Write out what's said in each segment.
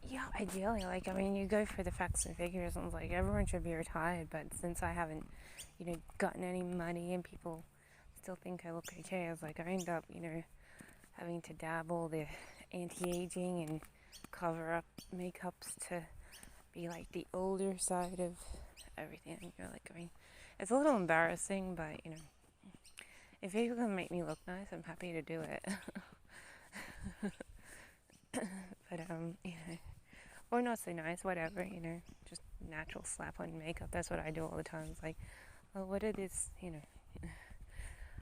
Yeah, ideally, like, I mean, you go for the facts and figures, and it's like everyone should be retired, but since I haven't, gotten any money and people still think I look okay, I was like, I end up, having to dabble the anti-aging and cover up makeups to be like the older side of everything. You're like, I mean, it's a little embarrassing, but, if people can make me look nice, I'm happy to do it. But, or not so nice, whatever, just natural slap on makeup. That's what I do all the time. It's like, well, what are this,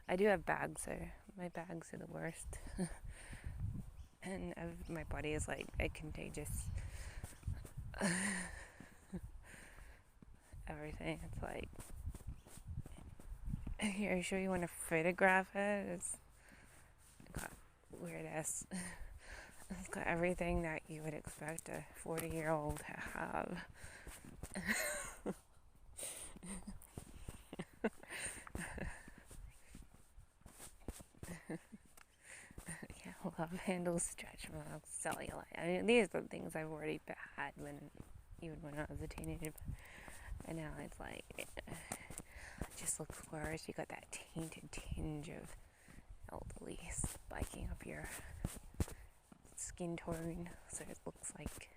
I do have bags, so my bags are the worst. And my body is like a contagious everything. It's like, are you sure you want to photograph it? It's got weird ass. It's got everything that you would expect a 40-year-old to have. Yeah, love handles, stretch marks, cellulite. I mean, these are the things I've already had even when I was a teenager. And now it's like, it just looks worse. You got that tainted tinge of elderly spiking up your skin tone, so it looks like,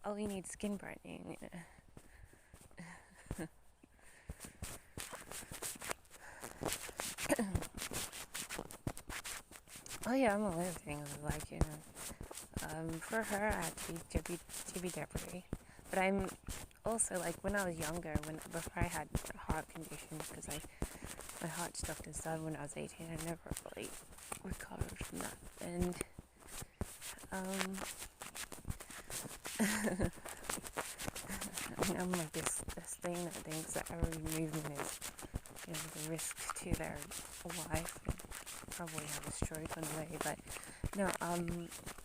oh, you need skin brightening. Oh yeah, I'm a little thing like, for her I had to be Jibby Deputy, but I'm also like when I was younger, before I had a heart condition, because my heart stopped inside when I was 18, I never really recovered from that, and I'm like this thing that thinks that every movement is, the risk to their life. Probably have a stroke on the way, but no,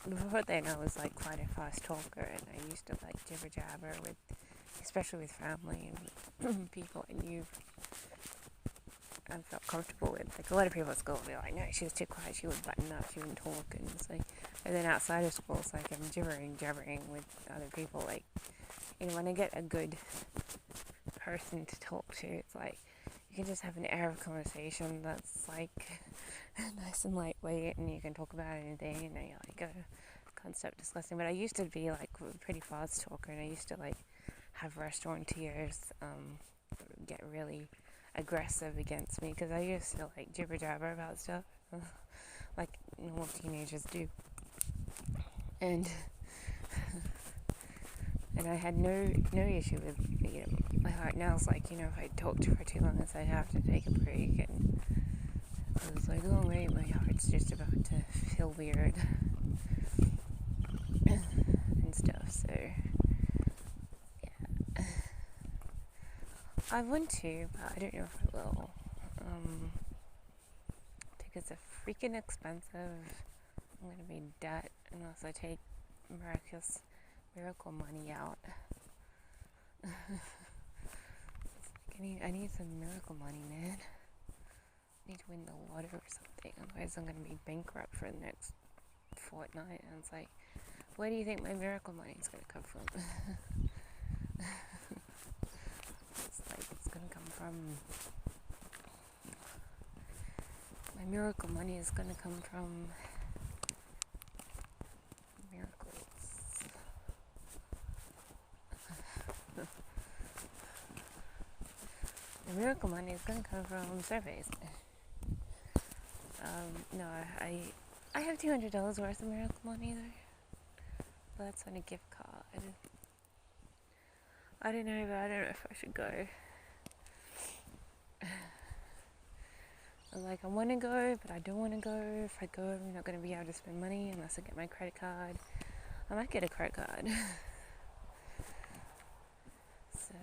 before then I was like quite a fast talker, and I used to like jibber jabber with, especially with family and people I knew and felt comfortable with. Like a lot of people at school would be like, no, she was too quiet, she would button up, she wouldn't talk, and it's like, and then outside of school, it's like I'm jabbering with other people. Like, when I get a good person to talk to, it's like you can just have an air of conversation that's like nice and lightweight, and you can talk about anything, and you're like, can't stop discussing. But I used to be like a pretty fast talker, and I used to like have restaurateurs get really aggressive against me because I used to like jibber jabber about stuff like normal teenagers do, and I had no issue with, my heart now. It's like, if I talked for too long, I have to take a break, and I was like, oh wait, my heart's just about to feel weird and stuff. So yeah, I want to, but I don't know if I will, because it's freaking expensive. I'm gonna be in debt unless I take miracle money out. I need some miracle money, man. I need to win the lotto or something, otherwise I'm gonna be bankrupt for the next fortnight. And it's like, where do you think my miracle money is gonna come from? It's like, it's gonna come from, my miracle money is gonna come from miracles. The miracle money is gonna come from surveys. No, I have $200 worth of miracle money though. But that's on a gift card. I don't know, but I don't know if I should go. I want to go, but I don't want to go. If I go, I'm not going to be able to spend money unless I get my credit card. I might get a credit card. So,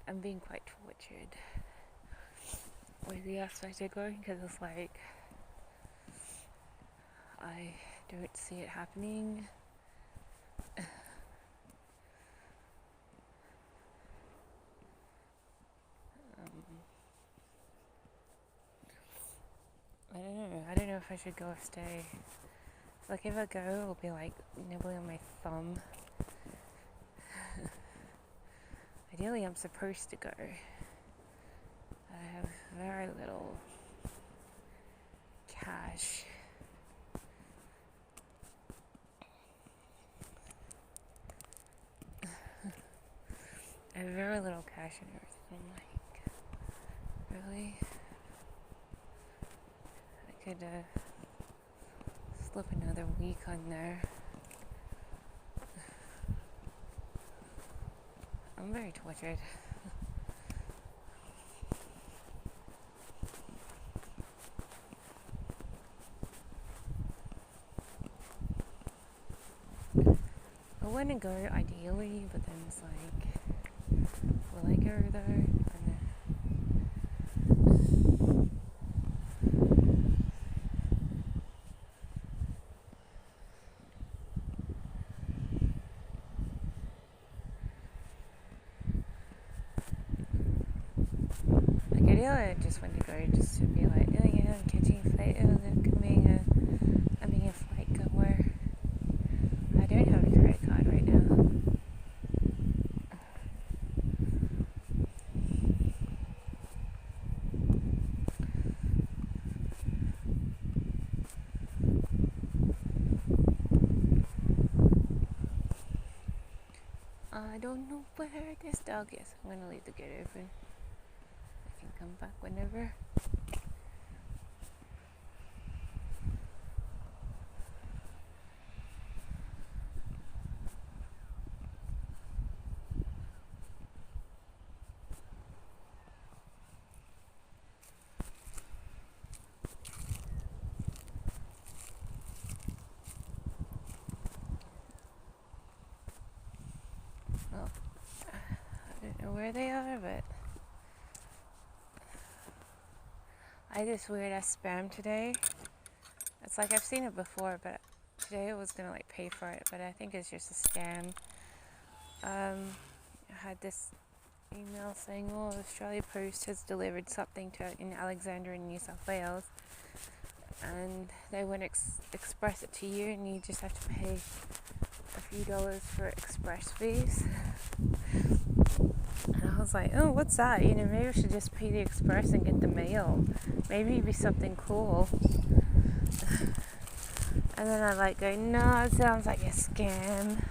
I'm being quite tortured with the aspect of going, because it's like, I don't see it happening. I don't know if I should go or stay. Like if I go, it'll be like nibbling on my thumb. Ideally, I'm supposed to go. I have very little cash. I have very little cash and everything. I'm like, really? I could slip another week on there. I'm very tortured. I want to go ideally, but then it's like, will I go though? Like ideally, I just want to go just to be like, oh yeah, I'm catching a flight. Oh look, I'm being a flight goer. I don't have a credit card right now. I don't know where this dog is. I'm gonna leave the gate open. I can come back whenever. Oh, I don't know where they are, but I had this weird ass spam today. It's like I've seen it before, but today I was gonna like pay for it, but I think it's just a scam. I had this email saying, "Oh, Australia Post has delivered something to in Alexandria, New South Wales, and they won't express it to you, and you just have to pay a few dollars for express fees." And I was like, "Oh, what's that? You know, maybe we should just pay the express and get the mail. Maybe it'd be something cool." And then I like go, "No, it sounds like a scam.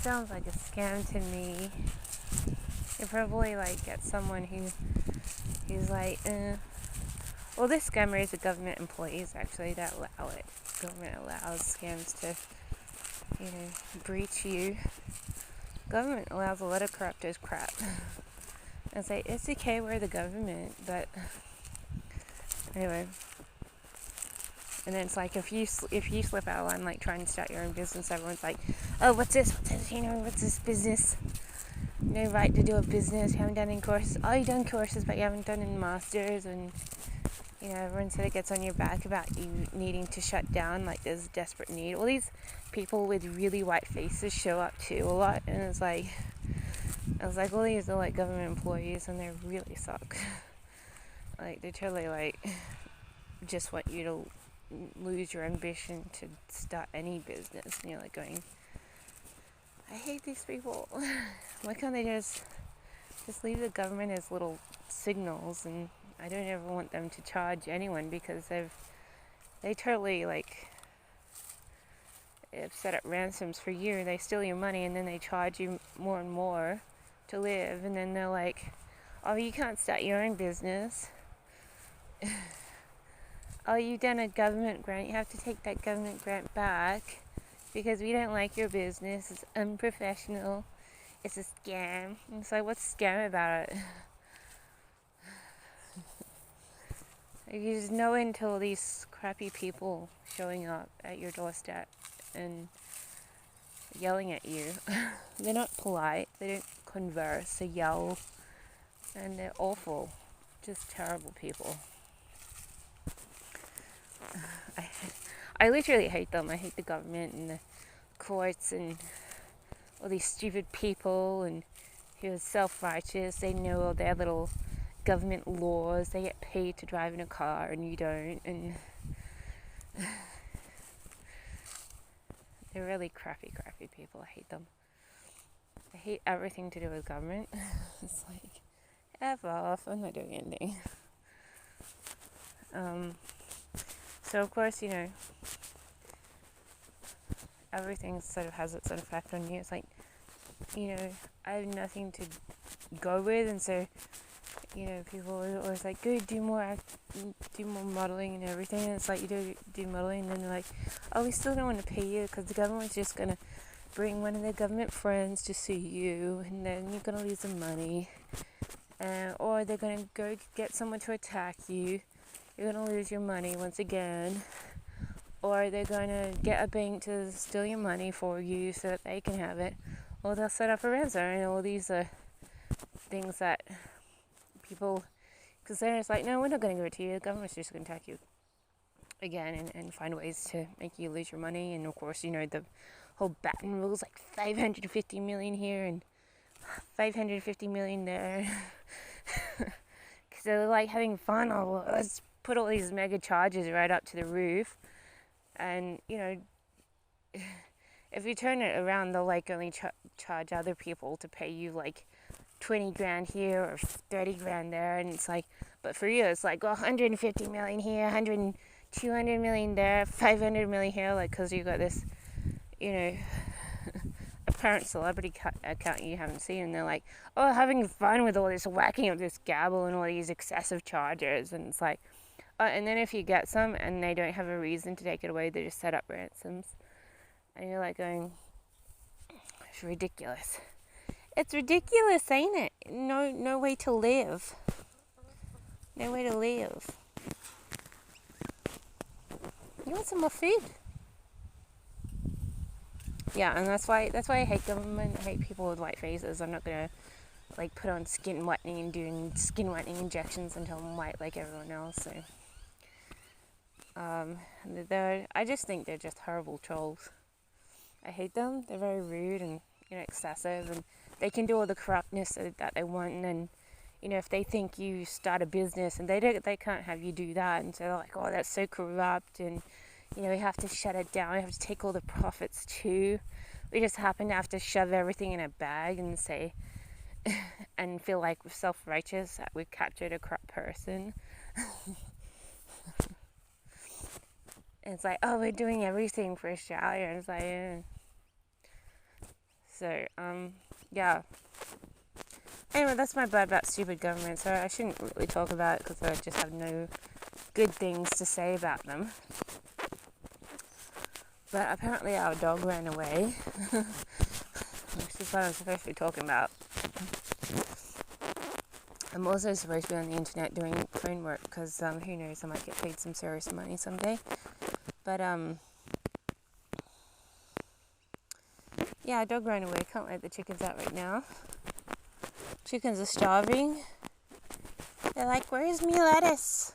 Sounds like a scam to me." You probably like get someone who's like, well, this scammer is the government employees actually that allow it. Government allows scams to, you know, breach you. Government allows a lot of corruptors crap. And say it's okay, we're the government, but anyway. And then it's like if you slip out of line, like trying to start your own business, everyone's like, "Oh, what's this? You know, what's this business? No right to do a business. You haven't done any courses. Oh, you've done courses, but you haven't done any masters." And you know, everyone sort of gets on your back about you needing to shut down. Like there's a desperate need. All these people with really white faces show up too a lot, and it's like, I was like, all these are like government employees, and they really suck. Like they totally like just want you to lose your ambition to start any business, and you're like going, I hate these people. Why can't they just leave the government as little signals? And I don't ever want them to charge anyone, because they totally like have set up ransoms for you. They steal your money and then they charge you more and more to live, and then they're like, "Oh, you can't start your own business." "Oh, you've done a government grant, you have to take that government grant back because we don't like your business. It's unprofessional. It's a scam." And it's like, what's scam about it? You just know until these crappy people showing up at your doorstep and yelling at you. They're not polite, they don't converse, they yell, and they're awful. Just terrible people. I literally hate them. I hate the government and the courts and all these stupid people and who are self-righteous. They know all their little government laws. They get paid to drive in a car and you don't. And They're really crappy people. I hate them. I hate everything to do with government. It's like, F off, I'm not doing anything. So of course, everything sort of has its own effect on you. It's like, I have nothing to go with, and so, people are always like, good, do more modeling and everything, and it's like, you do modeling, and then they're like, oh, we still don't want to pay you, because the government's just going to bring one of their government friends to sue you, and then you're going to lose the money, or they're going to go get someone to attack you, you're going to lose your money once again, or they're going to get a bank to steal your money for you so that they can have it, or they'll set up a ransom, and all these are things that people, because then it's like, no, we're not going to give it to you, the government's just going to attack you again and find ways to make you lose your money. And of course, the whole Batten rules, like 550 million here and 550 million there, because they're like having fun. Oh, let's put all these mega charges right up to the roof, and if you turn it around, they'll like only charge other people to pay you like 20 grand here or 30 grand there, and it's like, but for you it's like 150 million here, 200 million there, 500 million here, like, because you got this apparent celebrity account you haven't seen, and they're like, oh, having fun with all this whacking of this gavel and all these excessive charges, and it's like, and then if you get some and they don't have a reason to take it away, they just set up ransoms, and you're like going, it's ridiculous. It's ridiculous, ain't it? No way to live. No way to live. You want some more food? Yeah, and that's why I hate government. I hate people with white faces. I'm not gonna like put on skin whitening and doing skin whitening injections until I'm white like everyone else. So, I just think they're just horrible trolls. I hate them. They're very rude and excessive, and they can do all the corruptness that they want. And if they think you start a business and they can't have you do that, and so they're like, oh, that's so corrupt, and we have to shut it down. We have to take all the profits too. We just happen to have to shove everything in a bag and say, and feel like we're self-righteous that we've captured a corrupt person. And it's like, oh, we're doing everything for Australia. And it's like, yeah. So, yeah. Anyway, that's my bad about stupid government. So I shouldn't really talk about it because I just have no good things to say about them. But apparently our dog ran away, which is what I'm supposed to be talking about. I'm also supposed to be on the internet doing phone work because who knows, I might get paid some serious money someday. But yeah, our dog ran away. Can't let the chickens out right now. Chickens are starving. They're like, where's me lettuce?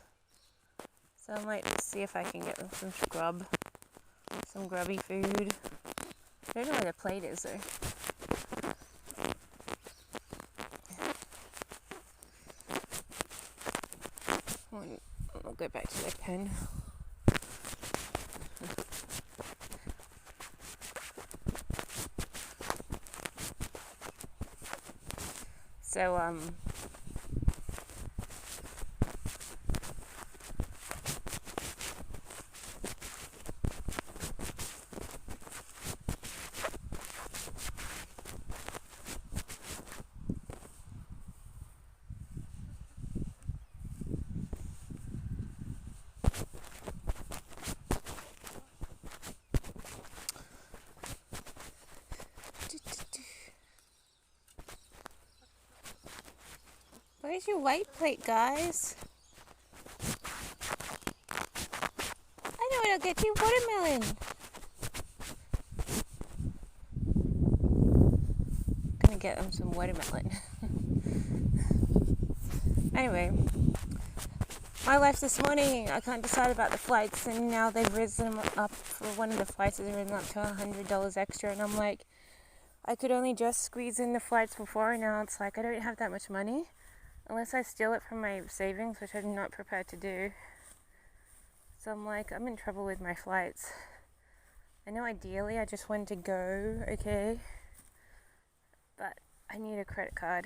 So I might see if I can get them some scrub. Some grubby food. I don't know where the plate is though. I'll go back to the pen. So where's your white plate, guys? I know it'll get you watermelon. Gonna get them some watermelon. Anyway, my life this morning, I can't decide about the flights, and now they've risen up for one of the flights has risen up to $100 extra, and I'm like, I could only just squeeze in the flights before, and now it's like I don't have that much money. Unless I steal it from my savings, which I'm not prepared to do. So I'm like, I'm in trouble with my flights. I know ideally I just wanted to go, okay, but I need a credit card.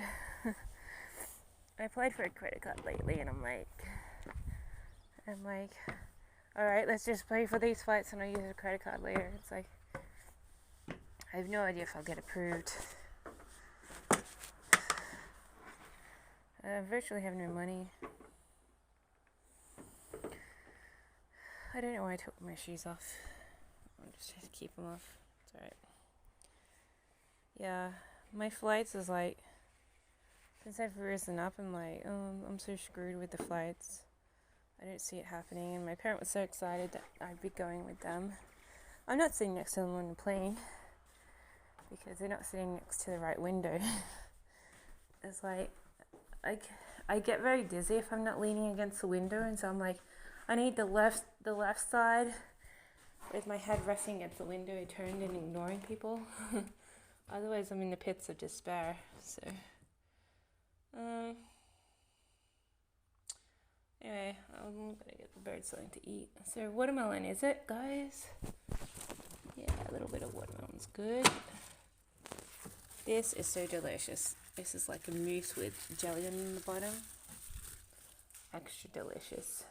I applied for a credit card lately and I'm like, alright, let's just pay for these flights and I'll use a credit card later. It's like, I have no idea if I'll get approved. I virtually have no money. I don't know why I took my shoes off. I'll just have to keep them off. It's alright. Yeah, my flights is like, since I've risen up, I'm like, oh, I'm so screwed with the flights. I don't see it happening, and my parent was so excited that I'd be going with them. I'm not sitting next to them on the plane because they're not sitting next to the right window. It's like, I get very dizzy if I'm not leaning against the window, and so I'm like, I need the left side with my head resting against the window, turned and ignoring people. Otherwise, I'm in the pits of despair. So, anyway, I'm gonna get the bird something to eat. So, watermelon, is it, guys? Yeah, a little bit of watermelon's good. This is so delicious. This is like a mousse with jelly on the bottom. Extra delicious.